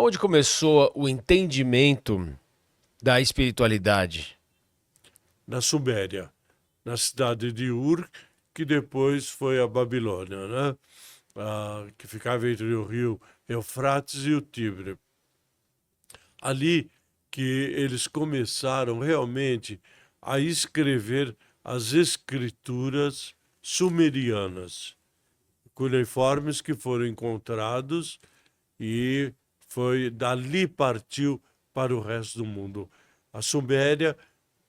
Aonde começou o entendimento da espiritualidade? Na Suméria, na cidade de Ur, que depois foi a Babilônia, né? Que ficava entre o rio Eufrates e o Tibre. Ali que eles começaram realmente a escrever as escrituras sumerianas, cuneiformes que foram encontrados e foi dali partiu para o resto do mundo. A Suméria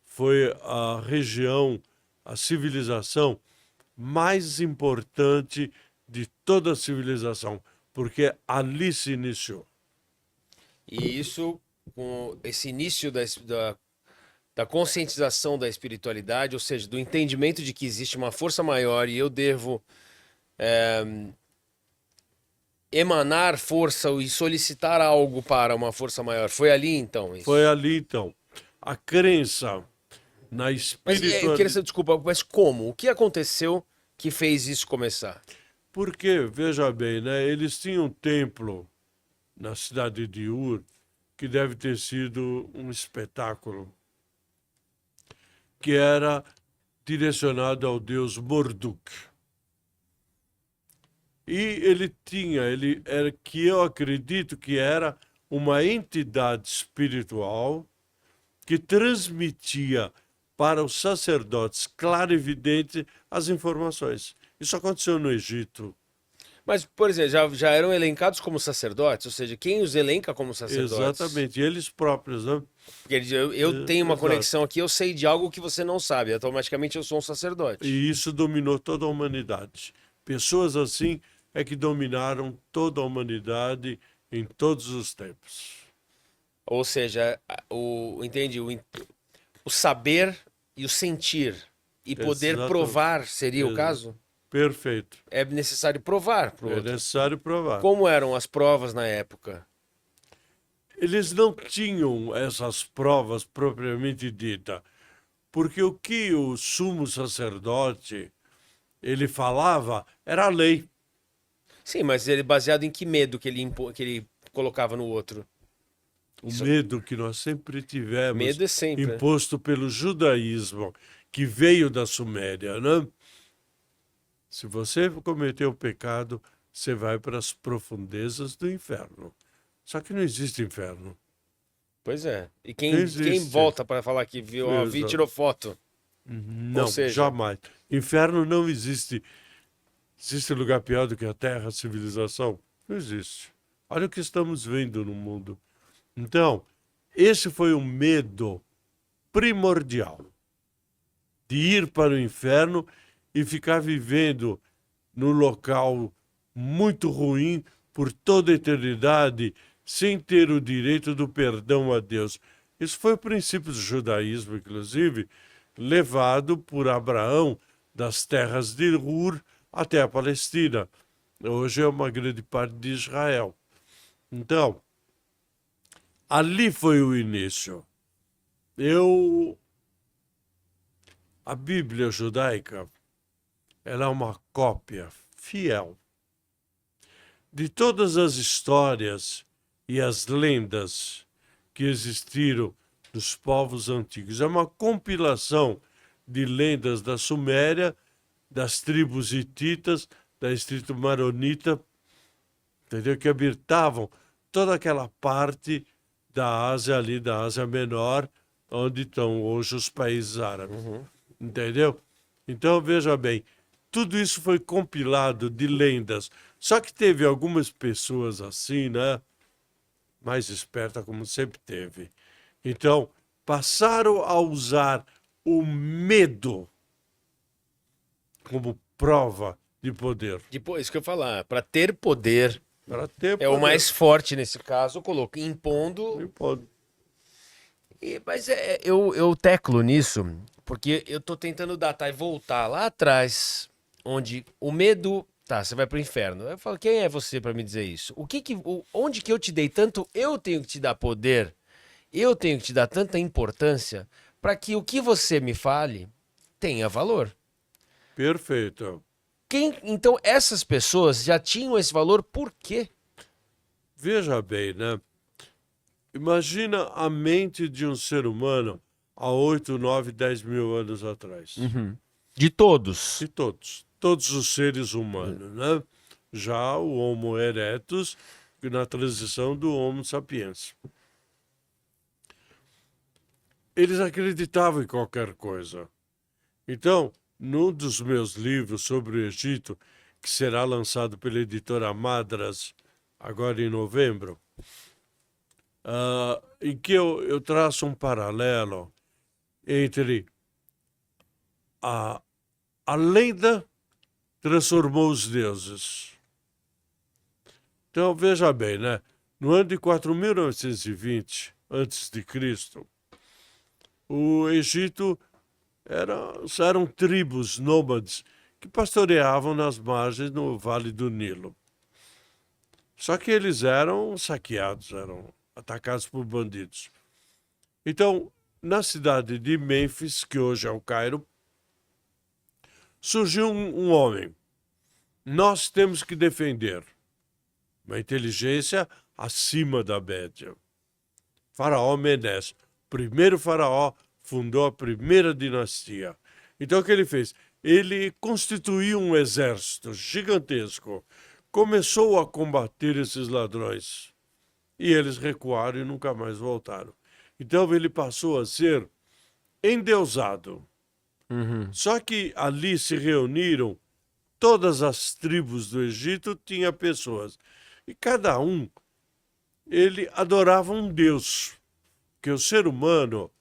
foi a região, a civilização mais importante de toda a civilização, porque ali se iniciou. E isso, com esse início da conscientização da espiritualidade, ou seja, do entendimento de que existe uma força maior e eu devo emanar força e solicitar algo para uma força maior. Foi ali então isso? Foi ali então. A crença na Mas eu espiritualidade. queria saber, desculpa, mas como? O que aconteceu que fez isso começar? Porque, veja bem, né? Eles tinham um templo na cidade de Ur que deve ter sido um espetáculo, que era direcionado ao deus Morduk. E ele era que eu acredito que era uma entidade espiritual que transmitia para os sacerdotes clarividentes as informações. Isso aconteceu no Egito. Mas, por exemplo, já eram elencados como sacerdotes? Ou seja, quem os elenca como sacerdotes? Exatamente, eles próprios, né? Porque eu tenho uma Exato. conexão aqui, eu sei de algo que você não sabe. Automaticamente eu sou um sacerdote. E isso dominou toda a humanidade. Pessoas assim é que dominaram toda a humanidade em todos os tempos. Ou seja, entende? O saber e o sentir. E poder Exatamente. provar seria o caso? Perfeito. É necessário provar pro É outro. necessário provar. Como eram as provas na época? Eles não tinham essas provas propriamente dita, porque o que o sumo sacerdote ele falava era a lei. Sim, mas ele baseado em que medo que ele colocava no outro? O medo que nós sempre tivemos, Medo é sempre, né? imposto pelo judaísmo, que veio da Suméria, né? Se você cometer o pecado, você vai para as profundezas do inferno. Só que não existe inferno. Pois é. E Não quem existe. volta para falar que viu, ó, vi, Exato. tirou foto? Não, seja- jamais. Inferno não existe. Existe lugar pior do que a Terra, a civilização? Não existe. Olha o que estamos vendo no mundo. Então, esse foi o medo primordial de ir para o inferno e ficar vivendo no local muito ruim por toda a eternidade, sem ter o direito do perdão a Deus. Isso foi o princípio do judaísmo, inclusive, levado por Abraão das terras de Ur até a Palestina. Hoje é uma grande parte de Israel. Então, ali foi o início. A Bíblia judaica, ela é uma cópia fiel de todas as histórias e as lendas que existiram dos povos antigos. É uma compilação de lendas da Suméria, das tribos hititas, da distrito maronita, entendeu? Que habitavam toda aquela parte da Ásia ali, da Ásia Menor, onde estão hoje os países árabes. Entendeu? Então, veja bem, tudo isso foi compilado de lendas. Só que teve algumas pessoas assim, né? Mais espertas, como sempre teve. Então, passaram a usar o medo como prova de poder. Depois, isso que eu ia falar, para ter poder, Para ter é o poder. mais forte nesse caso, coloquei impondo. Não pode. Mas eu teclo nisso, porque eu tô tentando datar e voltar lá atrás, onde o medo. Tá, você vai pro inferno. Eu falo, quem é você para me dizer isso? Onde que eu te dei tanto, eu tenho que te dar poder, eu tenho que te dar tanta importância para que o que você me fale tenha valor. Perfeito. Então essas pessoas já tinham esse valor por quê? Veja bem, né? imagina a mente de um ser humano há 8, 9, 10 mil anos atrás. De todos. De todos os seres humanos, né? Já o Homo erectus, na transição do Homo sapiens. Eles acreditavam em qualquer coisa. Então, num dos meus livros sobre o Egito, que será lançado pela editora Madras agora em novembro, em que eu traço um paralelo entre a lenda transformou os deuses. Então, veja bem, né? No ano de 4.920 a.C., o Egito eram tribos nômades que pastoreavam nas margens no Vale do Nilo. Só que eles eram saqueados, eram atacados por bandidos. Então, na cidade de Mênfis, que hoje é o Cairo, surgiu um homem. Nós temos que defender. Uma inteligência acima da média. Faraó Menés, primeiro faraó, fundou a primeira dinastia. Então o que ele fez? Ele constituiu um exército gigantesco, começou a combater esses ladrões. E eles recuaram e nunca mais voltaram. Então ele passou a ser endeusado. Só que ali se reuniram todas as tribos do Egito, tinha pessoas. E cada um, ele adorava um deus. Porque o ser humano,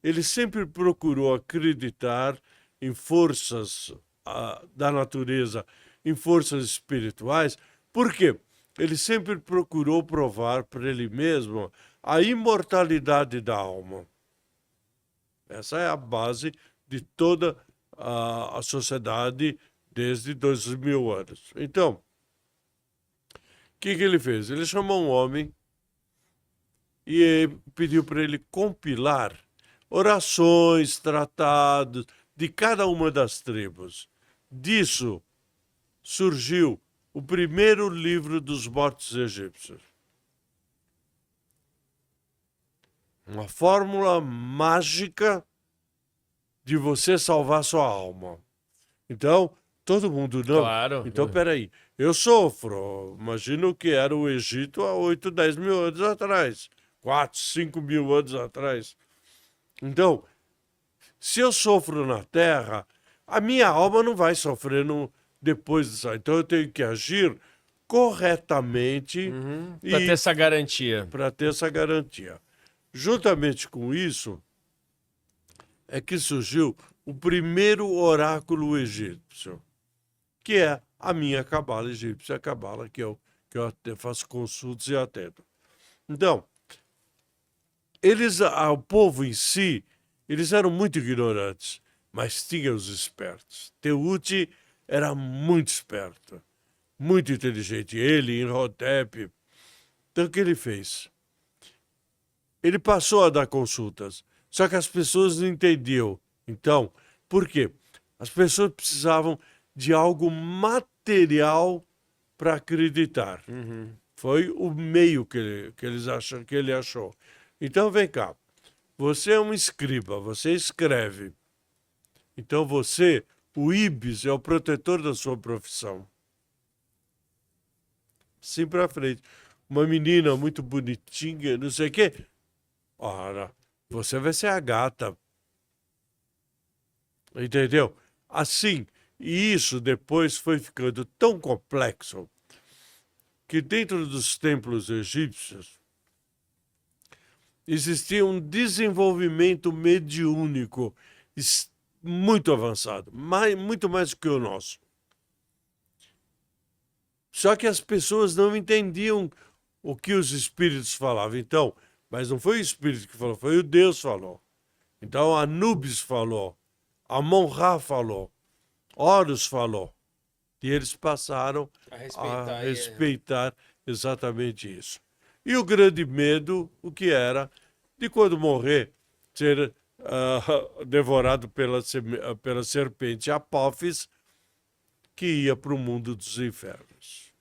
ele sempre procurou acreditar em forças da natureza, em forças espirituais. Por quê? Ele sempre procurou provar para ele mesmo a imortalidade da alma. Essa é a base de toda a sociedade desde 2000 anos. Então, o que ele fez? Ele chamou um homem e pediu para ele compilar orações, tratados de cada uma das tribos. Disso surgiu o primeiro livro dos mortos egípcios. Uma fórmula mágica de você salvar sua alma. Então, todo mundo não. Claro. Então, peraí, eu sofro. Imagino que era o Egito há 8, 10 mil anos atrás. 4, 5 mil anos atrás. Então, se eu sofro na Terra, a minha alma não vai sofrer depois disso. Então, eu tenho que agir corretamente. Para ter essa garantia. Para ter essa garantia. Juntamente com isso, é que surgiu o primeiro oráculo egípcio, que é a minha cabala egípcia, a cabala que eu até faço consultas e atendo. Então, o povo em si, eles eram muito ignorantes, mas tinha os espertos. Teúti era muito esperto, muito inteligente. Ele, Imhotep. Então, o que ele fez? Ele passou a dar consultas, só que as pessoas não entendiam. Então, por quê? As pessoas precisavam de algo material para acreditar. Foi o meio que ele achou. Então, vem cá. Você é um escriba, você escreve. Então, o Ibis, é o protetor da sua profissão. Assim para frente. Uma menina muito bonitinha, não sei o quê. Ora, você vai ser a gata. Entendeu? Assim, e isso depois foi ficando tão complexo que dentro dos templos egípcios existia um desenvolvimento mediúnico muito avançado, muito mais do que o nosso. Só que as pessoas não entendiam o que os espíritos falavam. Então, mas não foi o espírito que falou, foi o Deus que falou. Então, Anubis falou, Amon-Ra falou, Horus falou. E eles passaram a respeitar exatamente isso. E o grande medo, o que era, de quando morrer, ser devorado pela serpente Apófis, que ia para o mundo dos infernos.